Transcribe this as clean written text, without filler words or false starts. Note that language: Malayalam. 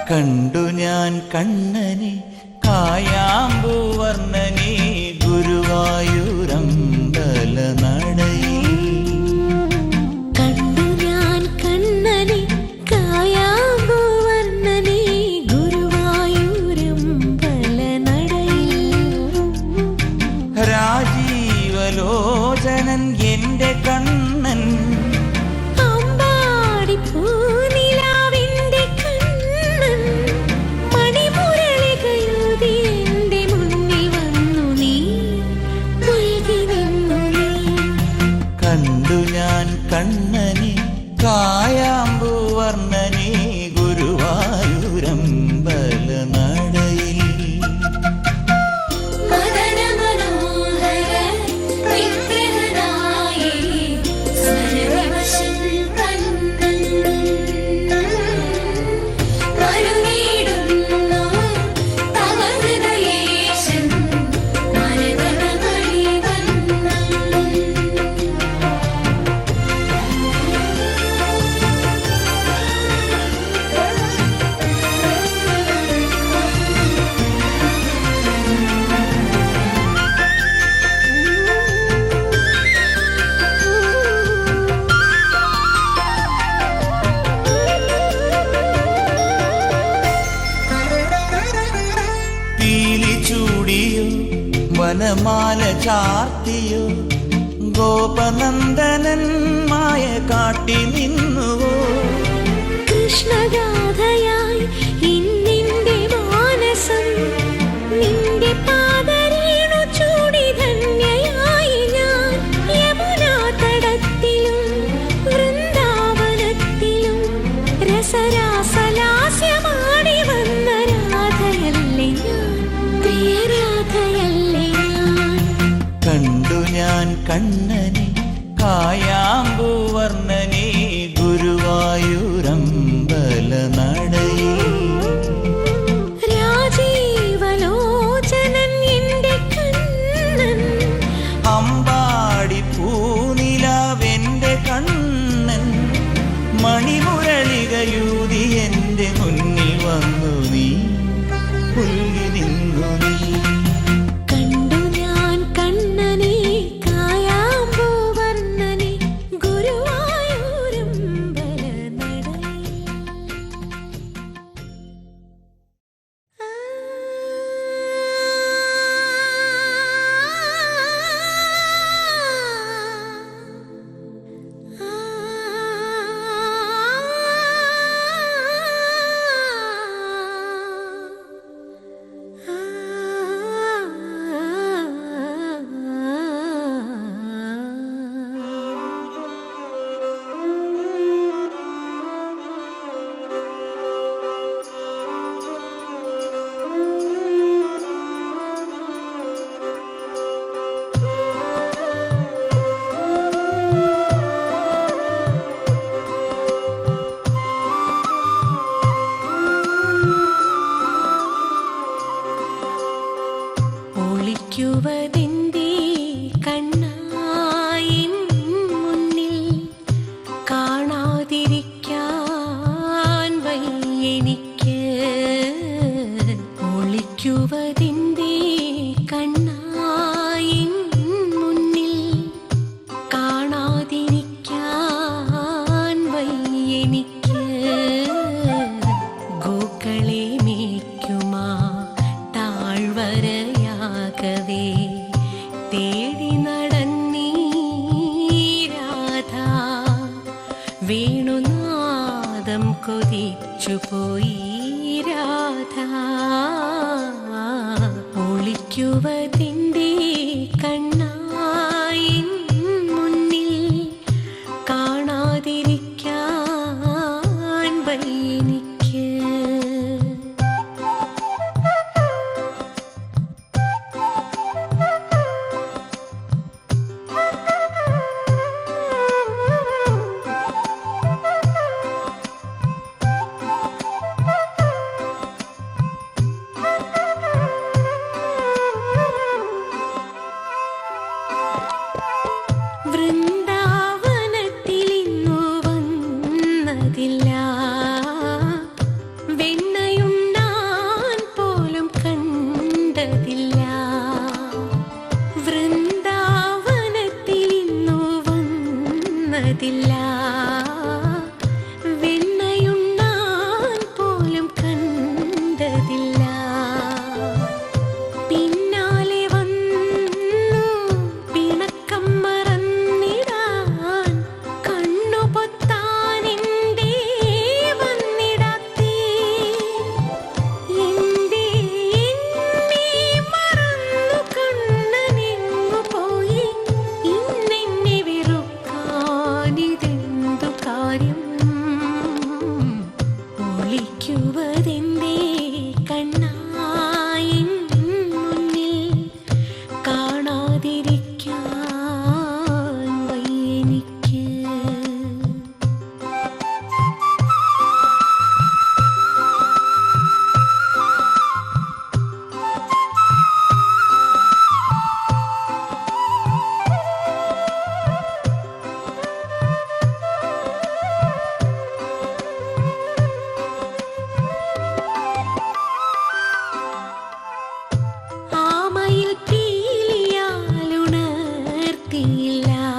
കണ്ടു ഞാൻ കണ്ണനെ കായാമ്പൂവർണ്ണനെ ഗുരുവായൂരമ്പല നടയിൽ. കണ്ടു ഞാൻ കണ്ണനെ കായാമ്പൂവർണ്ണനെ ഗുരുവായൂരമ്പല നടയിൽ. രാജീവലോചനൻ എന്റെ കണ്ണൻ കണ്ണനെ കായാമ്പൂവർണ്ണനെ ഗുരുവായൂരമ്പല നടയിൽ. വനമാല ചാർത്തിയോ ഗോപനന്ദനൻ മായ കാട്ടി നിന്നുവോ. കൃഷ്ണഗാഥയായി ഇന്നിന്റെ മാനസം നിന്റെ പാദരേണു ചൂടി ധന്യയായി ഞാൻ. യമുനാ തടത്തിലും വൃന്ദാവനത്തിലും രസരാസലാസ്യമാടി വന്ന രാധയല്ലേ ഞാൻ, പ്രിയരാധയല്ലേ. കണ്ടു ഞാൻ കണ്ണനെ കായാമ്പൂവർണ്ണനെ ഗുരുവായൂരമ്പല നടയിൽ. രാജീവലോചനൻ എന്റെ കണ്ണൻ അമ്പാടി പൂനിലാവെന്റെ കണ്ണൻ മണിമുരളികയൂതി എന്റെ മുന്നിൽ വന്നു നീ പുല്ലി നിന്നു നീ. ഒളിക്കുവതെന്തേ കണ്ണായിൻ മുന്നിൽ കാണാതിരിക്കാൻ വയ്യെനിക്ക്. ഒളിക്കുവതെന്തേ കണ്ണായിൻ മുന്നിൽ കാണാതിരിക്കാൻ വയ്യെനിക്ക്. ഗോക്കളെ മേയ്ക്കുമാ താഴ്വരയാകവേ തേടി നടന്നീ രാധ. വേണുനാദം കൊതിച്ചുപോയി രാധ. ഒളിക്കുവതിൻ്റെ കണ്ണായിൻ മുന്നിൽ കാണാതിരിക്കാൻ വയ്യെനിക്ക്. വൃന്ദാവനത്തിലിന്നു വന്നതില്ല വെണ്ണയും മതിയില്ല